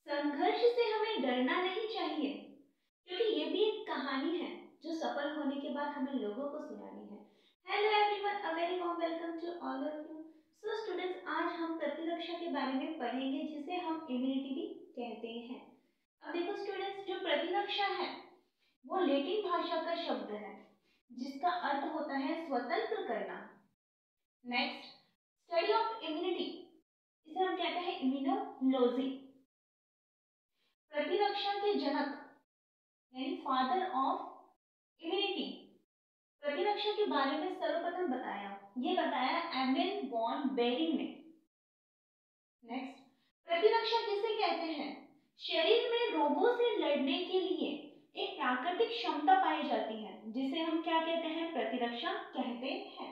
संघर्ष से हमें डरना नहीं चाहिए, क्योंकि ये भी एक कहानी है जो सफल होने के बाद हमें लोगों को सुनानी है। Hello everyone, a very warm welcome to all of you. So students, आज हम प्रतिरक्षा के बारे में पढ़ेंगे, जिसे हम इम्यूनिटी भी कहते हैं। अब देखो स्टूडेंट्स, जो प्रतिरक्षा है वो लैटिन भाषा का शब्द है जिसका अर्थ होता है स्वतंत्र करना। नेक्स्ट, स्टडी ऑफ इम्यूनिटी, इसे हम कहते हैं इम्यूनोलॉजी। प्रतिरक्षा के जनक यानी फादर ऑफ इम्यूनिटी, प्रतिरक्षा के बारे में सर्वप्रथम बताया एमिल वॉन बेरिंग ने। नेक्स्ट, प्रतिरक्षा किसे कहते हैं? शरीर में रोगों से लड़ने के लिए एक प्राकृतिक क्षमता पाई जाती है जिसे हम क्या कहते हैं? प्रतिरक्षा कहते हैं।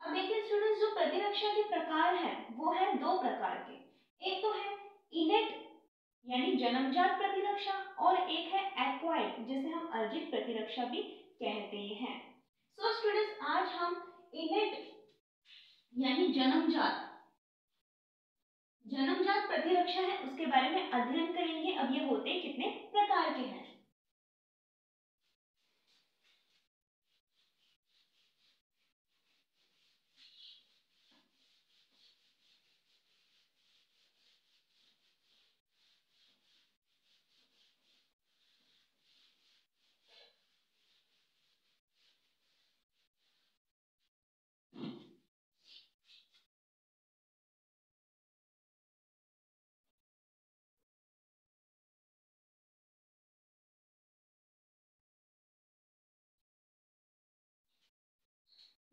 अब देखिए स्टूडेंट्स, जो प्रतिरक्षा के प्रकार हैं वो है दो प्रकार के। एक तो है इनेट यानी जन्मजात प्रतिरक्षा, और एक है एक्वायर्ड जिसे हम अर्जित प्रतिरक्षा भी कहते हैं। सो स्टूडेंट्स, आज हम इनेट यानी जन्मजात प्रतिरक्षा है उसके बारे में अध्ययन करेंगे। अब ये होते कितने प्रकार के हैं?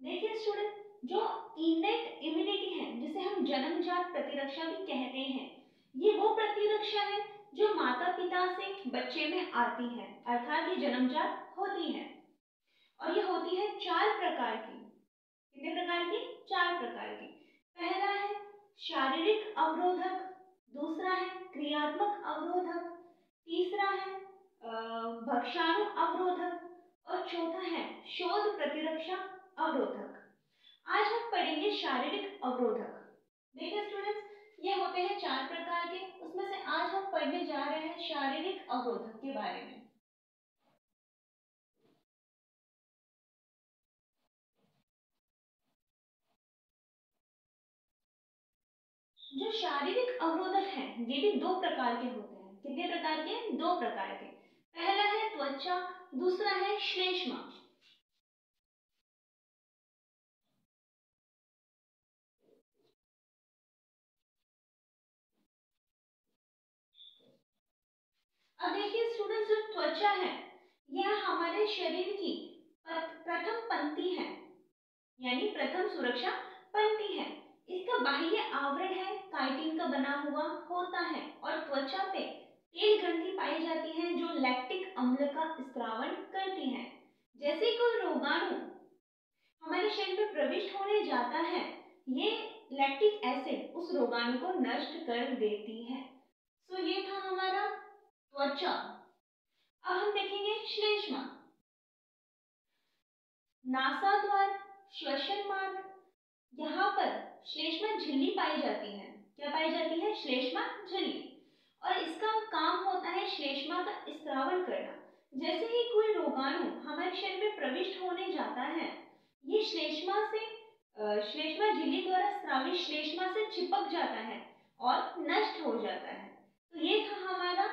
देखिए स्टूडेंट, जो इनेट इम्यूनिटी है जिसे हम जन्मजात प्रतिरक्षा भी कहते हैं, ये वो प्रतिरक्षा है जो माता पिता से बच्चे में आती है, अर्थात ये जन्मजात होती है। और ये होती है चार प्रकार की। कितने प्रकार की? चार प्रकार की। पहला है शारीरिक अवरोधक, दूसरा है क्रियात्मक अवरोधक, तीसरा है भक्षाणु अवरोधक, और चौथा है शोध प्रतिरक्षा अवरोधक। आज हम पढ़ेंगे शारीरिक अवरोधक। देखिए स्टूडेंट्स, ये होते हैं चार प्रकार के, उसमें से आज हम पढ़ने जा रहे हैं शारीरिक अवरोधक के बारे में। जो शारीरिक अवरोधक है ये भी दो प्रकार के होते हैं। कितने प्रकार के? दो प्रकार के। पहला है त्वचा, दूसरा है श्लेष्मा। अब देखिए स्टूडेंट्स, जो त्वचा है यह हमारे शरीर की प्रथम पंक्ति है, यानी प्रथम सुरक्षा पंक्ति है। इसका बाह्य आवरण है काइटिन का बना हुआ होता है, और त्वचा पे तेल ग्रंथि पाई जाती है जो लैक्टिक अम्ल का स्त्रावण करती है। जैसे कोई रोगाणु हमारे शरीर में प्रविष्ट होने जाता है, ये लैक्टिक एसिड उस रोगाणु को नष्ट कर देती है। सो ये था हमारा त्वचा। अब हम देखेंगे श्लेष्मा। नासाद्वार, श्वसन मार्ग, यहाँ पर श्लेष्मा झिल्ली पाई जाती है। क्या पाई जाती है? श्लेष्मा झिल्ली। और इसका काम होता है श्लेष्मा का स्त्रावण करना। जैसे ही कोई रोगाणु हमारे शरीर में प्रविष्ट होने जाता है, ये श्लेष्मा झिल्ली द्वारा स्रावित श्लेष्मा से चिपक जाता है और नष्ट हो जाता है। तो ये था हमारा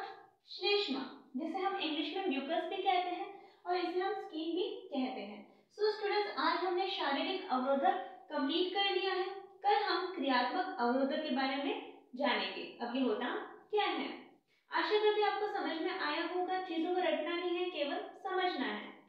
श्लेष्मा, जिसे हम इंग्लिश में म्यूकस भी कहते हैं और इसे हम स्किन भी कहते हैं। सो स्टूडेंट्स, आज हमने शारीरिक अवरोधक कंप्लीट कर लिया है। कल हम क्रियात्मक अवरोधक के बारे में जानेंगे। अब ये होता क्या है? आशा करती हूँ आपको समझ में आया होगा। चीजों को रटना नहीं है, केवल समझना है।